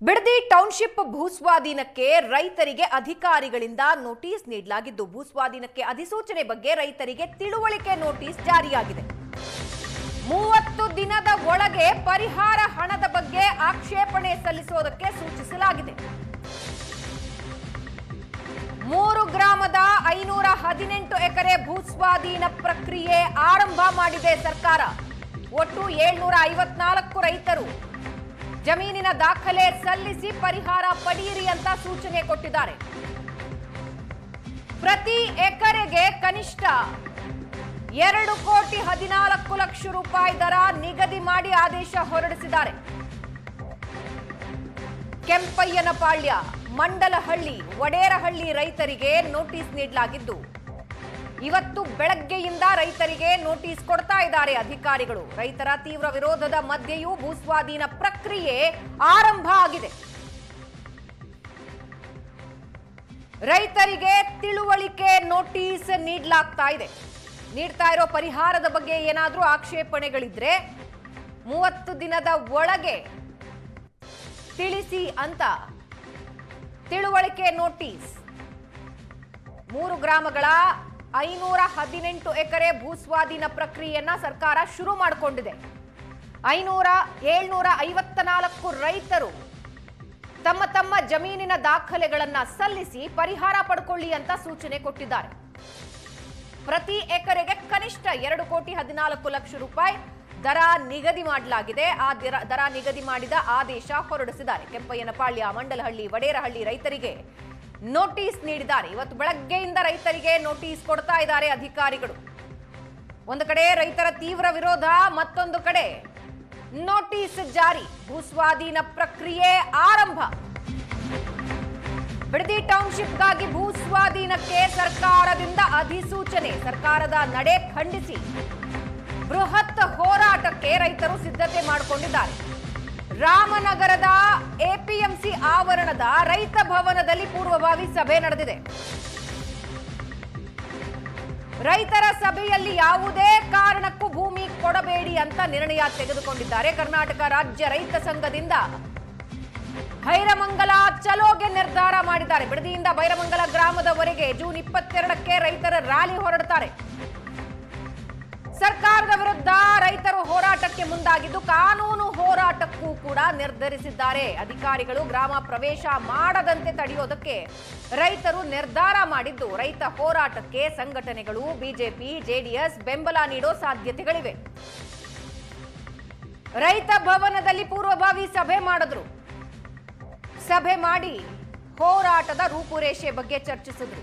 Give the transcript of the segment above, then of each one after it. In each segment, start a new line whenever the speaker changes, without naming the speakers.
Bidadi township ಭೂಸ್ವಾಧೀನಕ್ಕೆ ರೈತರಿಗೆ ಅಧಿಕಾರಿಗಳಿಂದ notice ನೀಡಲಾಗಿದ್ದು ಭೂಸ್ವಾಧೀನಕ್ಕೆ ಅಧಿಸೂಚನೆ ಬಗ್ಗೆ ರೈತರಿಗೆ ತಿಳುವಳಿಕೆ ನೋಟಿಸ್ ಜಾರಿಯಾಗಿದೆ. 30 ದಿನದ ಒಳಗೆ ಪರಿಹಾರ ಹಣದ ಬಗ್ಗೆ ಆಕ್ಷೇಪಣೆ ಸಲ್ಲಿಸುವುದಕ್ಕೆ ಸೂಚಿಸಲಾಗಿದೆ. 3 ಗ್ರಾಮದ 518 ಎಕರೆ ಭೂಸ್ವಾಧೀನ ಪ್ರಕ್ರಿಯೆ ಆರಂಭ ಮಾಡಿದೆ ಸರ್ಕಾರ. ಒಟ್ಟು 754 ರೈತರು ಜಮೀನಿನ ದಾಖಲೆ ಸಲ್ಲಿಸಿ ಪರಿಹಾರ ಪಡೆಯಿರಿ ಅಂತ ಸೂಚನೆ ಕೊಟ್ಟಿದ್ದಾರೆ. ಪ್ರತಿ ಎಕರೆಗೆ ಕನಿಷ್ಠ 2,14,00,000 ರೂಪಾಯಿ ದರ ನಿಗದಿ ಮಾಡಿ ಆದೇಶ ಹೊರಡಿಸಿದ್ದಾರೆ. ಕೆಂಪಯ್ಯನಪಾಳ್ಯ, ಮಂಡಲಹಳ್ಳಿ, ವಡೇರಹಳ್ಳಿ ರೈತರಿಗೆ ನೋಟಿಸ್ ನೀಡಲಾಗಿದ್ದು ಇವತ್ತು ಬೆಳಗ್ಗೆಯಿಂದ ರೈತರಿಗೆ ನೋಟಿಸ್ ಕೊಡ್ತಾ ಇದ್ದಾರೆ ಅಧಿಕಾರಿಗಳು. ರೈತರ ತೀವ್ರ ವಿರೋಧದ ಮಧ್ಯೆಯೂ ಭೂಸ್ವಾಧೀನ ಪ್ರಕ್ರಿಯೆ ಆರಂಭ ಆಗಿದೆ. ರೈತರಿಗೆ ತಿಳುವಳಿಕೆ ನೋಟಿಸ್ ನೀಡಲಾಗ್ತಾ ಇದೆ. ನೀಡ್ತಾ ಇರೋ ಪರಿಹಾರದ ಬಗ್ಗೆ ಏನಾದರೂ ಆಕ್ಷೇಪಣೆಗಳಿದ್ರೆ 30 ದಿನದ ಒಳಗೆ ತಿಳಿಸಿ ಅಂತ ತಿಳುವಳಿಕೆ ನೋಟಿಸ್. 3 ಗ್ರಾಮಗಳ 518 ಎಕರೆ ಭೂಸ್ವಾಧೀನ ಪ್ರಕ್ರಿಯೆಯನ್ನ ಸರ್ಕಾರ ಶುರು ಮಾಡಿಕೊಂಡಿದೆ. 754 ರೈತರು ತಮ್ಮ ತಮ್ಮ ಜಮೀನಿನ ದಾಖಲೆಗಳನ್ನ ಸಲ್ಲಿಸಿ ಪರಿಹಾರ ಪಡ್ಕೊಳ್ಳಿ ಅಂತ ಸೂಚನೆ ಕೊಟ್ಟಿದ್ದಾರೆ. ಪ್ರತಿ ಎಕರೆಗೆ ಕನಿಷ್ಠ 2,14,00,000 ರೂಪಾಯಿ ದರ ನಿಗದಿ ಮಾಡಲಾಗಿದೆ. ಆ ದರ ನಿಗದಿ ಮಾಡಿದ ಆದೇಶ ಹೊರಡಿಸಿದ್ದಾರೆ. ಕೆಂಪಯ್ಯನಪಾಳ್ಯ, ಮಂಡಲಹಳ್ಳಿ, ವಡೇರಹಳ್ಳಿ ರೈತರಿಗೆ ನೋಟಿಸ್ ನೀಡಿದ್ದಾರೆ. ಇವತ್ತು ಬೆಳಗ್ಗೆಯಿಂದ ರೈತರಿಗೆ ನೋಟಿಸ್ ಕೊಡ್ತಾ ಇದ್ದಾರೆ ಅಧಿಕಾರಿಗಳು. ಒಂದು ಕಡೆ ರೈತರ ತೀವ್ರ ವಿರೋಧ, ಮತ್ತೊಂದು ಕಡೆ ನೋಟಿಸ್ ಜಾರಿ. ಭೂಸ್ವಾಧೀನ ಪ್ರಕ್ರಿಯೆ ಆರಂಭ. ಬಿಡದಿ ಟೌನ್ಶಿಪ್ಗಾಗಿ ಭೂಸ್ವಾಧೀನಕ್ಕೆ ಸರ್ಕಾರದಿಂದ ಅಧಿಸೂಚನೆ. ಸರ್ಕಾರದ ನಡೆ ಖಂಡಿಸಿ ಬೃಹತ್ ಹೋರಾಟಕ್ಕೆ ರೈತರು ಸಿದ್ಧತೆ ಮಾಡಿಕೊಂಡಿದ್ದಾರೆ. ರಾಮನಗರದ ಎಪಿಎಂಸಿ ಆವರಣದ ರೈತ ಭವನದಲ್ಲಿ ಪೂರ್ವಭಾವಿ ಸಭೆ ನಡೆದಿದೆ. ರೈತರ ಸಭೆಯಲ್ಲಿ ಯಾವುದೇ ಕಾರಣಕ್ಕೂ ಭೂಮಿ ಕೊಡಬೇಡಿ ಅಂತ ನಿರ್ಣಯ ತೆಗೆದುಕೊಂಡಿದ್ದಾರೆ. ಕರ್ನಾಟಕ ರಾಜ್ಯ ರೈತ ಸಂಘದಿಂದ ಭೈರಮಂಗಲ ಚಲೋಗೆ ನಿರ್ಧಾರ ಮಾಡಿದ್ದಾರೆ. ಬಿಡದಿಯಿಂದ ಭೈರಮಂಗಲ ಗ್ರಾಮದವರೆಗೆ ಜೂನ್ 22ಕ್ಕೆ ರೈತರ ರ್ಯಾಲಿ ಹೊರಡುತ್ತಾರೆ. ಸರ್ಕಾರದ ವಿರುದ್ಧ ರೈತರು ಹೋರಾಟಕ್ಕೆ ಮುಂದಾಗಿದ್ದು ಕಾನೂನು ಹೋರಾಟಕ್ಕೂ ಕೂಡ ನಿರ್ಧರಿಸಿದ್ದಾರೆ. ಅಧಿಕಾರಿಗಳು ಗ್ರಾಮ ಪ್ರವೇಶ ಮಾಡದಂತೆ ತಡೆಯೋದಕ್ಕೆ ರೈತರು ನಿರ್ಧಾರ ಮಾಡಿದ್ದು ರೈತ ಹೋರಾಟಕ್ಕೆ ಸಂಘಟನೆಗಳು, ಬಿಜೆಪಿ, ಜೆಡಿಎಸ್ ಬೆಂಬಲ ನೀಡೋ ಸಾಧ್ಯತೆಗಳಿವೆ. ರೈತ ಭವನದಲ್ಲಿ ಪೂರ್ವಭಾವಿ ಸಭೆ ಮಾಡಿದ್ರು. ಸಭೆ ಮಾಡಿ ಹೋರಾಟದ ರೂಪುರೇಷೆ ಬಗ್ಗೆ ಚರ್ಚಿಸಿದ್ರು.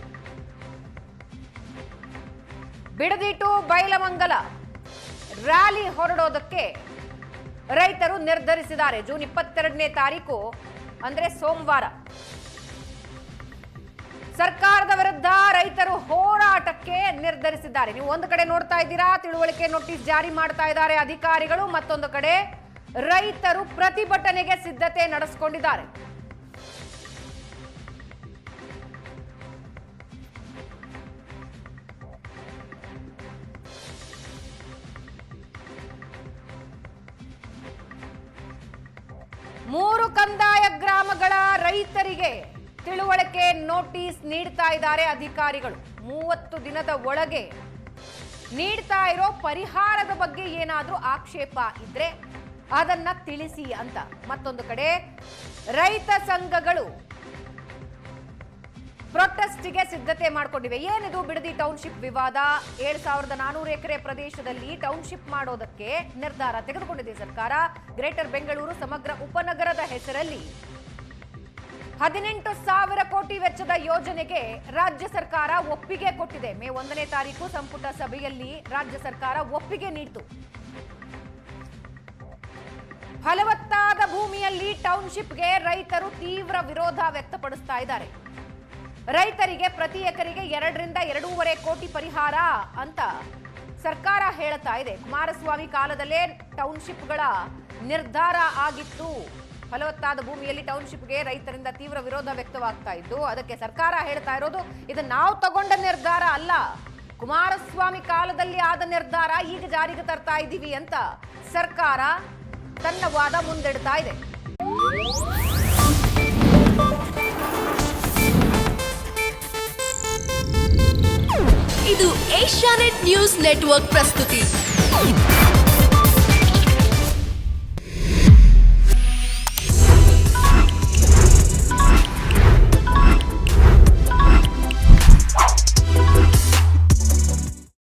ಬಿಡದಿ ಟು ಬೈಲಮಂಗಲ ರ್ಯಾಲಿ ಹೊರಡೋದಕ್ಕೆ ರೈತರು ನಿರ್ಧರಿಸಿದ್ದಾರೆ. ಜೂನ್ 22ನೇ ತಾರೀಕು ಅಂದ್ರೆ ಸೋಮವಾರ ಸರ್ಕಾರದ ವಿರುದ್ಧ ರೈತರು ಹೋರಾಟಕ್ಕೆ ನಿರ್ಧರಿಸಿದ್ದಾರೆ. ನೀವು ಒಂದು ಕಡೆ ನೋಡ್ತಾ ಇದ್ದೀರಾ, ತಿಳುವಳಿಕೆ ನೋಟಿಸ್ ಜಾರಿ ಮಾಡ್ತಾ ಇದ್ದಾರೆ ಅಧಿಕಾರಿಗಳು. ಮತ್ತೊಂದು ಕಡೆ ರೈತರು ಪ್ರತಿಭಟನೆಗೆ ಸಿದ್ಧತೆ ನಡೆಸಿಕೊಂಡಿದ್ದಾರೆ. ಮೂರು ಕಂದಾಯ ಗ್ರಾಮಗಳ ರೈತರಿಗೆ ತಿಳುವಳಿಕೆ ನೋಟಿಸ್ ನೀಡ್ತಾ ಇದ್ದಾರೆ ಅಧಿಕಾರಿಗಳು. 30 ದಿನದ ಒಳಗೆ ನೀಡ್ತಾ ಇರೋ ಪರಿಹಾರದ ಬಗ್ಗೆ ಏನಾದರೂ ಆಕ್ಷೇಪ ಇದ್ರೆ ಅದನ್ನ ತಿಳಿಸಿ ಅಂತ. ಮತ್ತೊಂದು ಕಡೆ ರೈತ ಸಂಘಗಳು ಪ್ರೊಟೆಸ್ಟ್ಗೆ ಸಿದ್ಧತೆ ಮಾಡಿಕೊಂಡಿವೆ. ಏನಿದು ಬಿಡದಿ ಟೌನ್ಶಿಪ್ ವಿವಾದ? 7,400 ಎಕರೆ ಪ್ರದೇಶದಲ್ಲಿ ಟೌನ್ಶಿಪ್ ಮಾಡೋದಕ್ಕೆ ನಿರ್ಧಾರ ತೆಗೆದುಕೊಂಡಿದೆ ಸರ್ಕಾರ. ಗ್ರೇಟರ್ ಬೆಂಗಳೂರು ಸಮಗ್ರ ಉಪನಗರದ ಹೆಸರಲ್ಲಿ 18,000 ಕೋಟಿ ವೆಚ್ಚದ ಯೋಜನೆಗೆ ರಾಜ್ಯ ಸರ್ಕಾರ ಒಪ್ಪಿಗೆ ಕೊಟ್ಟಿದೆ. ಮೇ 1ನೇ ತಾರೀಕು ಸಂಪುಟ ಸಭೆಯಲ್ಲಿ ರಾಜ್ಯ ಸರ್ಕಾರ ಒಪ್ಪಿಗೆ ನೀಡಿತು. ಫಲವತ್ತಾದ ಭೂಮಿಯಲ್ಲಿ ಟೌನ್ಶಿಪ್ಗೆ ರೈತರು ತೀವ್ರ ವಿರೋಧ ವ್ಯಕ್ತಪಡಿಸ್ತಾ ಇದ್ದಾರೆ. ರೈತರಿಗೆ ಪ್ರತಿ ಎಕರೆಗೆ 2 ರಿಂದ 2.5 ಕೋಟಿ ಪರಿಹಾರ ಅಂತ ಸರ್ಕಾರ ಹೇಳ್ತಾ ಇದೆ. ಕುಮಾರಸ್ವಾಮಿ ಕಾಲದಲ್ಲೇ ಟೌನ್ಶಿಪ್ಗಳ ನಿರ್ಧಾರ ಆಗಿತ್ತು. ಫಲವತ್ತಾದ ಭೂಮಿಯಲ್ಲಿ ಟೌನ್ಶಿಪ್ಗೆ ರೈತರಿಂದ ತೀವ್ರ ವಿರೋಧ ವ್ಯಕ್ತವಾಗ್ತಾ ಇದ್ದು ಅದಕ್ಕೆ ಸರ್ಕಾರ ಹೇಳ್ತಾ ಇರೋದು ಇದು ನಾವು ತಗೊಂಡ ನಿರ್ಧಾರ ಅಲ್ಲ, ಕುಮಾರಸ್ವಾಮಿ ಕಾಲದಲ್ಲಿ ಆದ ನಿರ್ಧಾರ ಈಗ ಜಾರಿಗೆ ತರ್ತಾ ಇದ್ದೀವಿ ಅಂತ ಸರ್ಕಾರ ತನ್ನ ವಾದ ಮುಂದಿಡ್ತಾ ಇದೆ.
ಇದು ಏಷ್ಯಾನೆಟ್ ನ್ಯೂಸ್ ನೆಟ್ವರ್ಕ್ ಪ್ರಸ್ತುತಿ.